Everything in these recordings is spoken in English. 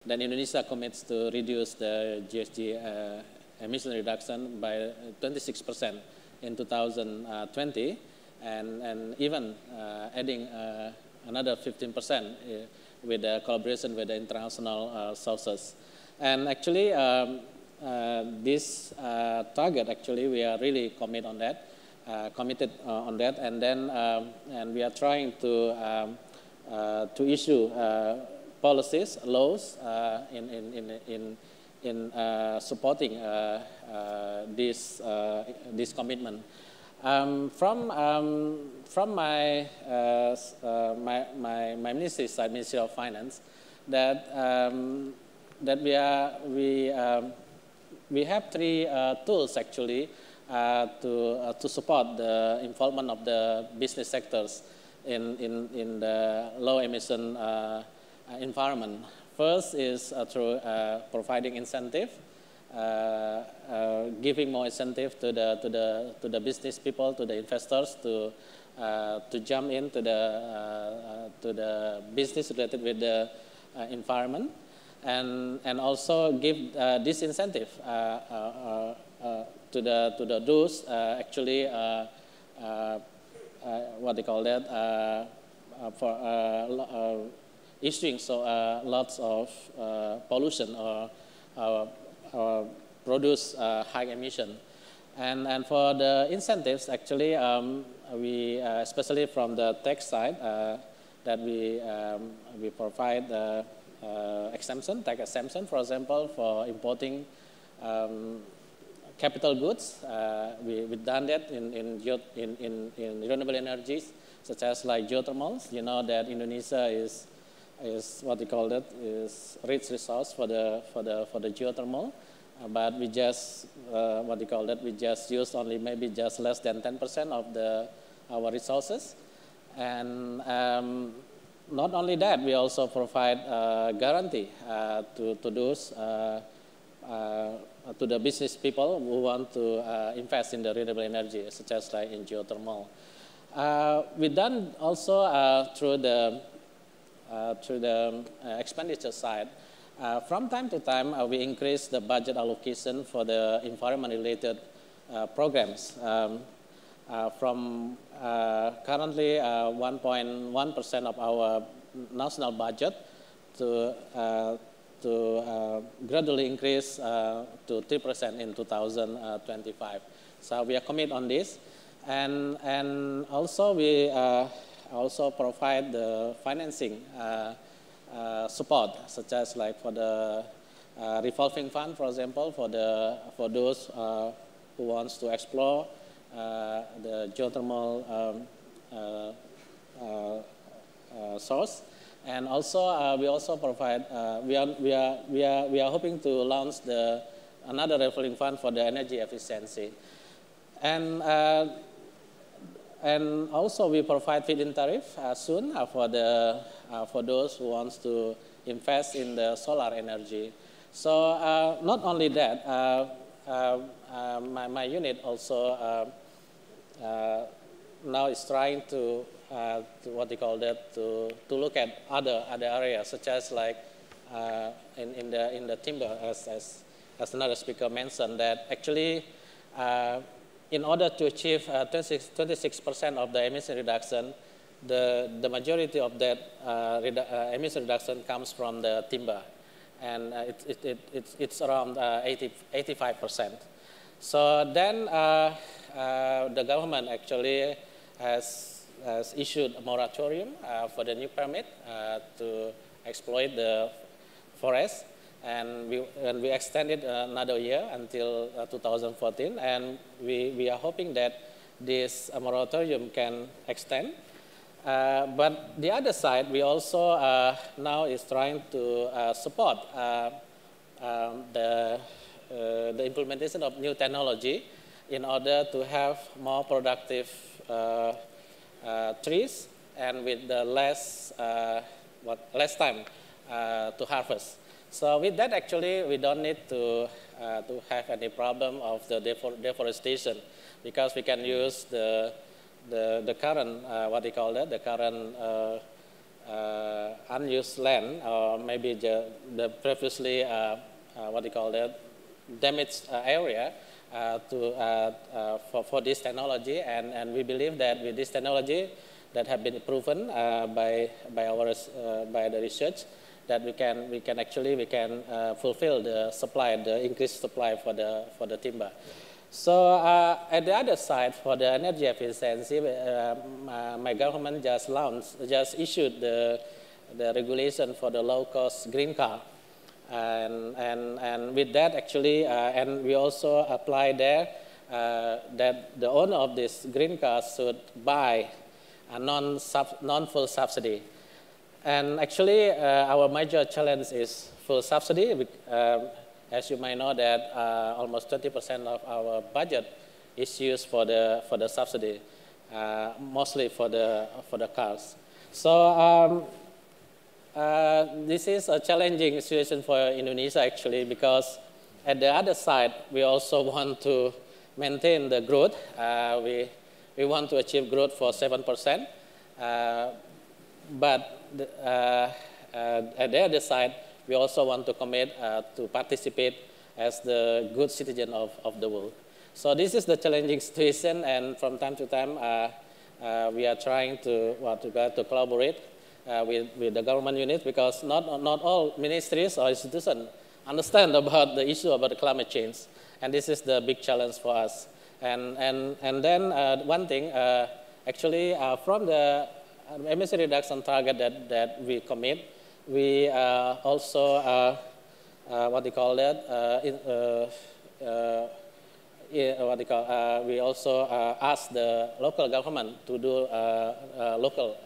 then Indonesia commits to reduce the GHG emission reduction by 26% in 2020, and even adding another 15% with the collaboration with the international sources. And actually, this target, actually, we are really committed on that, and then and we are trying to issue policies, laws in supporting this commitment. From my ministry side, Ministry of Finance, that we have three tools actually to support the involvement of the business sectors in the low emission environment. First is through providing incentive, giving more incentive to the business people, to the investors to jump into the business related with the environment, and also give this incentive to those actually what they call that for issuing lots of pollution or produce high emission. And for the incentives, actually, we especially from the tax side, that we provide exemption, tax exemption, for example, for importing capital goods. We've done that in renewable energies, such as like geothermals. You know that Indonesia is what they call that is rich resource for the geothermal, but we just what they call that we just use only maybe just less than 10% of our resources. And not only that, we also provide guarantee to those to the business people who want to invest in the renewable energy, such as like in geothermal. We've done also through the expenditure side. From time to time, we increase the budget allocation for the environment-related programs. From currently 1.1% of our national budget to gradually increase to 3% in 2025. So we are committed on this, and also we also provide the financing support, such as like for the revolving fund, for example, for those who wants to explore the geothermal source. And also we also provide we are hoping to launch another revolving fund for the energy efficiency, and also we provide feed-in tariff soon for those who wants to invest in the solar energy. So not only that, my unit also now is trying to what they call that to look at other areas, such as like in the timber, as another speaker mentioned, that actually in order to achieve 26% of the emission reduction, the majority of that emission reduction comes from the timber, and it's around 85%. So then the government actually has issued a moratorium for the new permit to exploit the forest, and we extended another year until 2014, and we are hoping that this moratorium can extend. But the other side, we also now is trying to support the implementation of new technology in order to have more productive trees, and with the less time to harvest. So with that, actually, we don't need to have any problem of the deforestation, because we can use the current what they call that, the current unused land, or maybe the previously damaged area for this technology, and we believe that with this technology that have been proven by the research, that we can actually fulfill the supply, the increased supply for the timber. So at the other side, for the energy efficiency, my government just issued the regulation for the low-cost green car, and with that actually, and we also apply there that the owner of this green car should buy a non-full subsidy. And actually, our major challenge is full subsidy. As you might know, that almost 20% of our budget is used for the subsidy, mostly for the cars. So this is a challenging situation for Indonesia actually, because at the other side, we also want to maintain the growth. We want to achieve growth for 7%, but at the other side, we also want to commit to participate as the good citizen of the world. So this is the challenging situation, and from time to time, we are trying to collaborate with the government units, because not all ministries or institutions understand about the issue about the climate change, and this is the big challenge for us. And then one thing, actually, from the emission reduction target that we commit, we also we also ask the local government to do local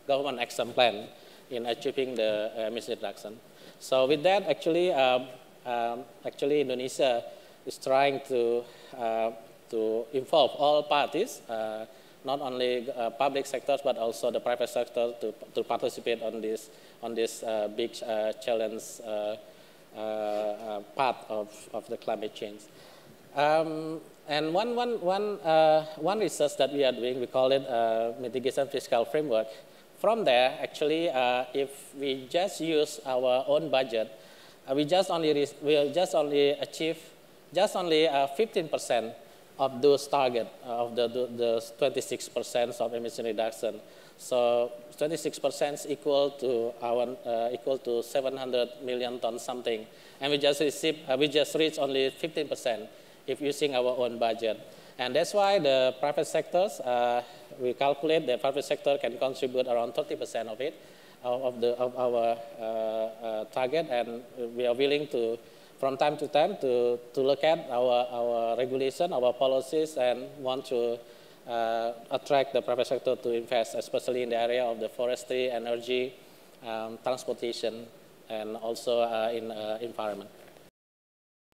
government action plan in achieving the emission reduction. So with that, actually, Indonesia is trying to involve all parties, not only public sectors but also the private sector, to participate on this big challenge part of the climate change. And one research that we are doing, we call it mitigation fiscal framework. From there, actually, if we just use our own budget, we'll just only achieve 15% of those targets of the 26% of emission reduction. So 26% equal to 700 million tons something, and we just reach only 15% if using our own budget. And that's why the private sectors, we calculate the private sector can contribute around 30% of it, of our target, and we are willing to, from time to time, to look at our regulation, our policies, and want to attract the private sector to invest, especially in the area of the forestry, energy, transportation, and also in environment.